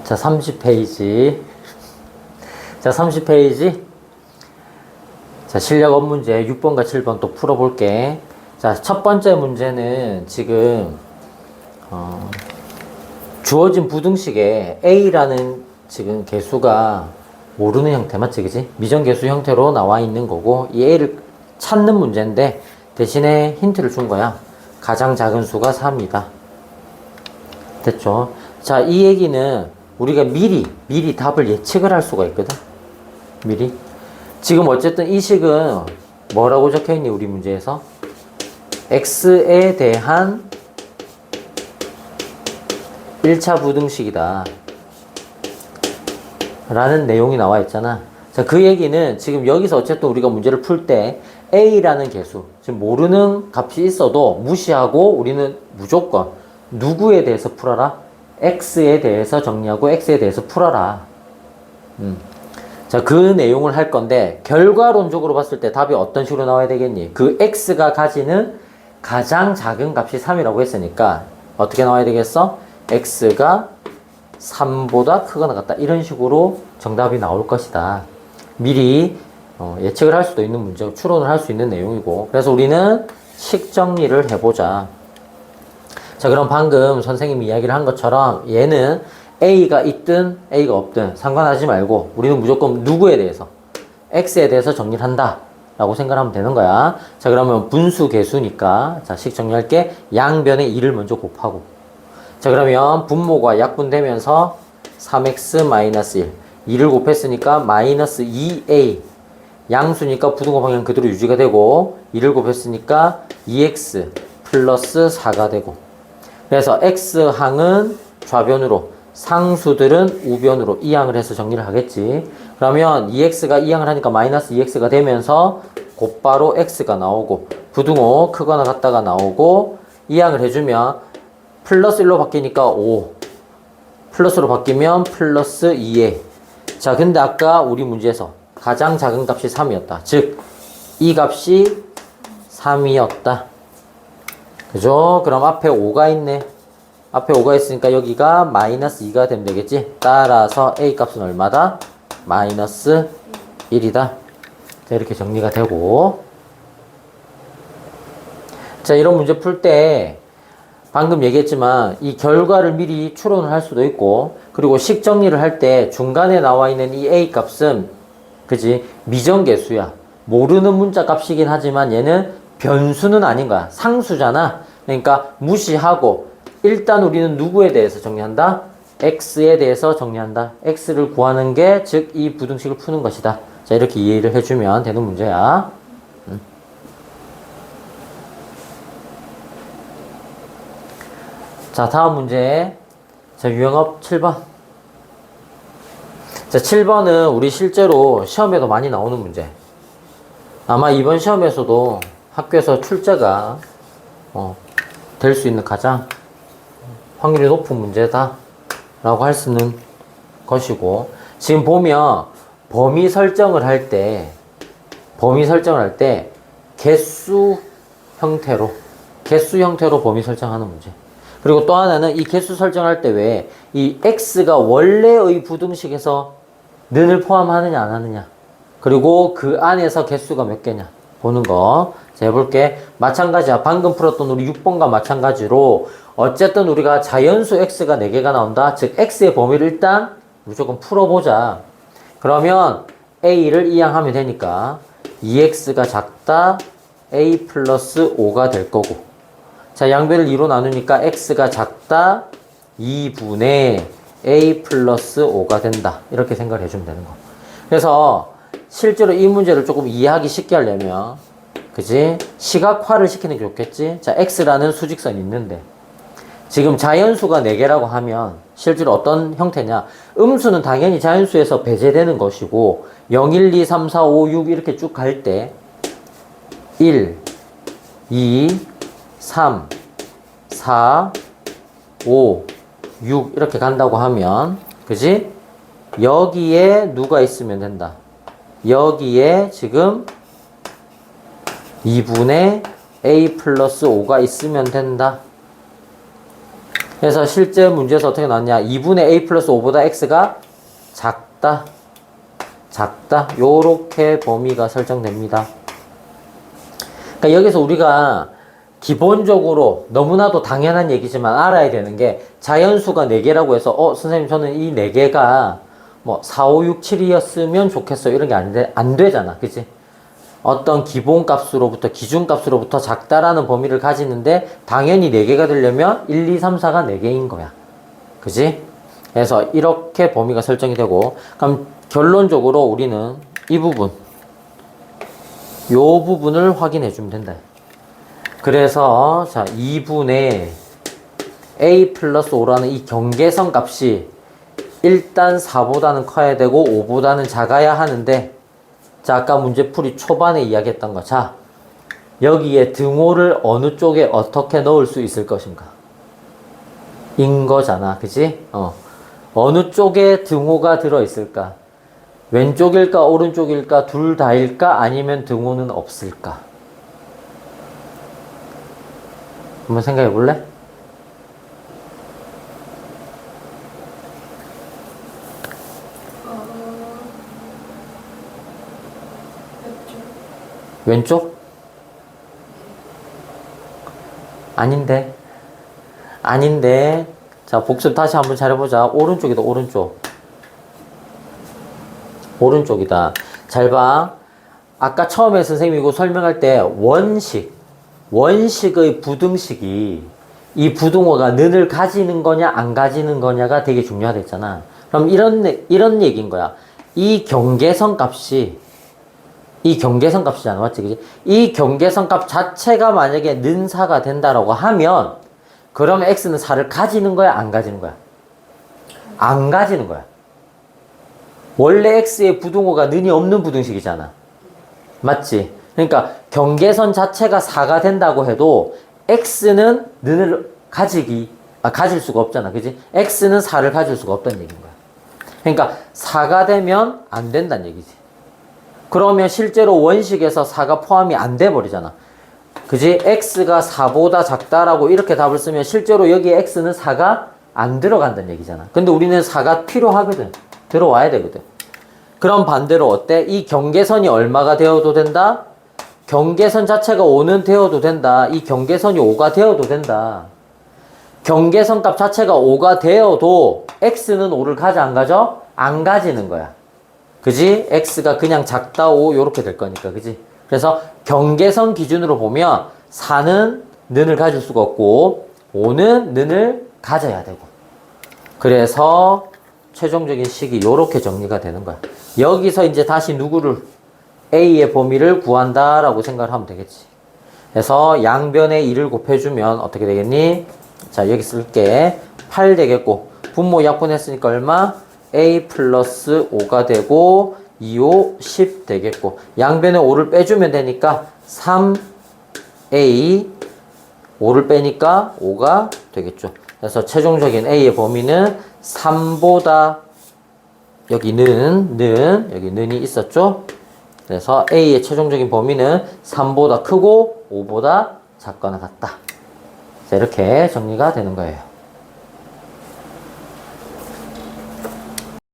자, 30페이지. 자, 30페이지. 자, 실력업 문제 6번과 7번 또 풀어볼게. 자, 첫 번째 문제는 지금, 주어진 부등식에 A라는 지금 개수가 모르는 형태, 맞지? 그지? 미정개수 형태로 나와 있는 거고, 이 A를 찾는 문제인데, 대신에 힌트를 준 거야. 가장 작은 수가 4입니다. 됐죠? 자, 이 얘기는 우리가 미리 답을 예측을 할 수가 있거든? 미리. 지금 어쨌든 이 식은 뭐라고 적혀 있니, 우리 문제에서? X에 대한 1차 부등식이다. 라는 내용이 나와 있잖아. 자, 그 얘기는 지금 여기서 어쨌든 우리가 문제를 풀 때 A라는 개수, 지금 모르는 값이 있어도 무시하고 우리는 무조건 누구에 대해서 풀어라? X에 대해서 정리하고 X에 대해서 풀어라. 자, 그 내용을 할 건데 결과론적으로 봤을 때 답이 어떤 식으로 나와야 되겠니? 그 X가 가지는 가장 작은 값이 3이라고 했으니까 어떻게 나와야 되겠어? X가 3보다 크거나 같다. 이런 식으로 정답이 나올 것이다. 미리 예측을 할 수도 있는 문제, 추론을 할 수 있는 내용이고, 그래서 우리는 식 정리를 해보자. 자, 그럼 방금 선생님이 이야기를 한 것처럼 얘는 A가 있든 A가 없든 상관하지 말고 우리는 무조건 누구에 대해서, X에 대해서 정리를 한다 라고 생각하면 되는 거야. 자, 그러면 분수 개수니까, 자, 식 정리할게. 양변에 2를 먼저 곱하고, 자, 그러면 분모가 약분되면서 3x-1 2를 곱했으니까 마이너스 2a, 양수니까 부등호 방향 그대로 유지가 되고 2를 곱했으니까 2x 플러스 4가 되고, 그래서 x항은 좌변으로, 상수들은 우변으로 이항을 해서 정리를 하겠지. 그러면 2x가 이항을 하니까 마이너스 2x가 되면서 곧바로 x가 나오고, 부등호 크거나 같다가 나오고, 이항을 해주면 플러스 1로 바뀌니까 5, 플러스로 바뀌면 플러스 2에. 자, 근데 아까 우리 문제에서 가장 작은 값이 3이었다. 즉, 이 값이 3이었다. 그죠? 그럼 앞에 5가 있네. 앞에 5가 있으니까 여기가 마이너스 2가 되면 되겠지? 따라서 A 값은 얼마다? 마이너스 1이다. 자, 이렇게 정리가 되고. 자, 이런 문제 풀 때 방금 얘기했지만 이 결과를 미리 추론을 할 수도 있고, 그리고 식 정리를 할 때 중간에 나와 있는 이 A 값은, 그지? 미정계수야. 모르는 문자 값이긴 하지만 얘는 변수는 아닌 거야. 상수잖아. 그러니까 무시하고 일단 우리는 누구에 대해서 정리한다? X에 대해서 정리한다. X를 구하는 게 즉 이 부등식을 푸는 것이다. 자, 이렇게 이해를 해주면 되는 문제야. 자, 다음 문제. 자, 유형업 7번. 자, 7번은 우리 실제로 시험에도 많이 나오는 문제. 아마 이번 시험에서도 학교에서 출제가 될 수 있는 가장 확률이 높은 문제다 라고 할 수 있는 것이고, 지금 보면 범위 설정을 할 때 개수 형태로 범위 설정하는 문제. 그리고 또 하나는 이 개수 설정할 때 왜 이 x가 원래의 부등식에서 는을 포함하느냐 안 하느냐, 그리고 그 안에서 개수가 몇 개냐 보는 거. 자, 해볼게. 마찬가지야. 방금 풀었던 우리 6번과 마찬가지로 어쨌든 우리가 자연수 x가 4개가 나온다. 즉 x의 범위를 일단 무조건 풀어보자. 그러면 a를 이항하면 되니까 2x가 작다 a 플러스 5가 될 거고, 자, 양변을 2로 나누니까 x가 작다 2분의 a 플러스 5가 된다. 이렇게 생각을 해주면 되는 거. 그래서 실제로 이 문제를 조금 이해하기 쉽게 하려면, 그지? 시각화를 시키는 게 좋겠지? 자, x라는 수직선이 있는데 지금 자연수가 4개라고 하면 실제로 어떤 형태냐? 음수는 당연히 자연수에서 배제되는 것이고 0, 1, 2, 3, 4, 5, 6 이렇게 쭉 갈 때 1, 2, 3, 4, 5, 6 이렇게 간다고 하면, 그지? 여기에 누가 있으면 된다. 여기에 지금 2분의 a 플러스 5가 있으면 된다. 그래서 실제 문제에서 어떻게 나왔냐? 2분의 a 플러스 5보다 x가 작다. 요렇게 범위가 설정됩니다. 그러니까 여기서 우리가 기본적으로 너무나도 당연한 얘기지만 알아야 되는 게 자연수가 4개라고 해서 선생님 저는 이 4개가 뭐 4, 5, 6, 7이었으면 좋겠어요. 이런 게 안 되잖아. 그치? 어떤 기본값으로부터 기준값으로부터 작다라는 범위를 가지는데 당연히 4개가 되려면 1, 2, 3, 4가 4개인 거야. 그치? 그래서 이렇게 범위가 설정이 되고 그럼 결론적으로 우리는 이 부분 요 부분을 확인해 주면 된다. 그래서 자 2분의 a 플러스 5라는 이 경계선 값이 일단 4보다는 커야 되고 5보다는 작아야 하는데 자 아까 문제풀이 초반에 이야기했던 거 자 여기에 등호를 어느 쪽에 어떻게 넣을 수 있을 것인가 인 거잖아. 그치? 어느 쪽에 등호가 들어있을까? 왼쪽일까 오른쪽일까 둘 다일까 아니면 등호는 없을까? 한번 생각해 볼래? 왼쪽? 아닌데. 자, 복습 다시 한번 잘해보자. 오른쪽이다, 오른쪽이다. 잘 봐. 아까 처음에 선생님이 이거 설명할 때 원식의 부등식이 이 부등호가 는을 가지는 거냐, 안 가지는 거냐가 되게 중요하다 했잖아. 그럼 이런 얘기인 거야. 이 경계선 값이잖아. 맞지? 그지? 이 경계선 값 자체가 만약에 는 4가 된다라고 하면, 그러면 x는 4를 가지는 거야? 안 가지는 거야? 안 가지는 거야. 원래 x의 부등호가 는이 없는 부등식이잖아. 맞지? 그러니까 경계선 자체가 4가 된다고 해도 x는 는을 가질 수가 없잖아. 그지? x는 4를 가질 수가 없다는 얘기인 거야. 그러니까 4가 되면 안 된다는 얘기지. 그러면 실제로 원식에서 4가 포함이 안 돼 버리잖아. 그지? x가 4보다 작다라고 이렇게 답을 쓰면 실제로 여기에 x는 4가 안 들어간다는 얘기잖아. 근데 우리는 4가 필요하거든. 들어와야 되거든. 그럼 반대로 어때? 이 경계선이 얼마가 되어도 된다? 경계선 자체가 5는 되어도 된다. 이 경계선이 5가 되어도 된다. 경계선 값 자체가 5가 되어도 x는 5를 가져 안 가져? 안 가지는 거야. 그지? x가 그냥 작다 5 요렇게 될 거니까. 그지? 그래서 경계선 기준으로 보면 4는 는을 가질 수가 없고 5는 는을 가져야 되고. 그래서 최종적인 식이 요렇게 정리가 되는 거야. 여기서 이제 다시 누구를 a의 범위를 구한다라고 생각을 하면 되겠지. 그래서 양변에 2를 곱해주면 어떻게 되겠니? 자 여기 쓸게 8 되겠고 분모 약분했으니까 얼마? a 플러스 5가 되고 2, 5, 10 되겠고 양변에 5를 빼주면 되니까 3a 5를 빼니까 5가 되겠죠. 그래서 최종적인 a의 범위는 3보다 여기 는이 있었죠. 그래서 a의 최종적인 범위는 3보다 크고 5보다 작거나 같다. 자, 이렇게 정리가 되는 거예요.